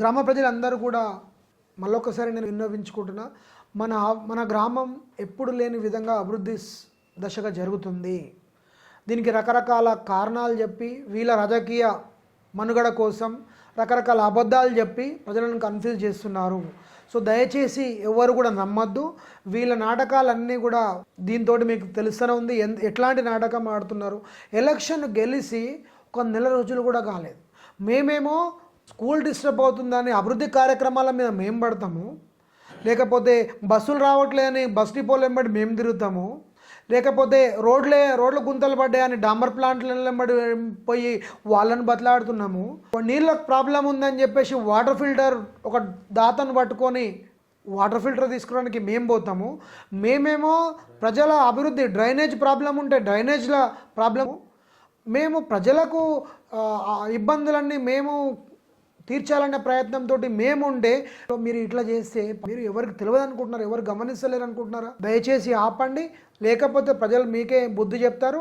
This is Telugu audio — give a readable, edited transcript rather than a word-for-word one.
గ్రామ ప్రజలందరూ కూడా మళ్ళొకసారి నేను విన్నవించుకుంటున్నా, మన గ్రామం ఎప్పుడు లేని విధంగా దశగా జరుగుతుంది. దీనికి రకరకాల కారణాలు చెప్పి వీళ్ళ రాజకీయ మనుగడ కోసం రకరకాల అబద్ధాలు చెప్పి ప్రజలను కన్ఫ్యూజ్ చేస్తున్నారు. సో దయచేసి ఎవరు కూడా నమ్మద్దు. వీళ్ళ నాటకాలన్నీ కూడా దీంతో మీకు తెలుస్తూనే ఉంది ఎట్లాంటి నాటకం ఆడుతున్నారు. ఎలక్షన్ గెలిచి ఒక నెల రోజులు కూడా కాలేదు, మేమేమో స్కూల్ డిస్టర్బ్ అవుతుందని అభివృద్ధి కార్యక్రమాల మీద మేము పడతాము, లేకపోతే బస్సులు రావట్లేదని బస్ డిపోలు వెంబడి మేము తిరుగుతాము, లేకపోతే రోడ్ల గుంతలు పడ్డాయని డాంబర్ ప్లాంట్ల వెంబడి పోయి వాళ్ళని బతలాడుతున్నాము. నీళ్ళకు ప్రాబ్లం ఉందని చెప్పేసి వాటర్ ఫిల్టర్ ఒక దాతను పట్టుకొని వాటర్ ఫిల్టర్ తీసుకోవడానికి మేము పోతాము. మేమేమో ప్రజల అభివృద్ధి డ్రైనేజ్ ప్రాబ్లం ఉంటే డ్రైనేజ్ల ప్రాబ్లము, మేము ప్రజలకు ఇబ్బందులన్నీ మేము తీర్చాలనే ప్రయత్నంతో మేముండే మీరు ఇట్లా చేస్తే మీరు ఎవరికి తెలియదు అనుకుంటున్నారు, ఎవరు గమనిస్తలేరు అనుకుంటున్నారా? దయచేసి ఆపండి, లేకపోతే ప్రజలు మీకే బుద్ధి చెప్తారు.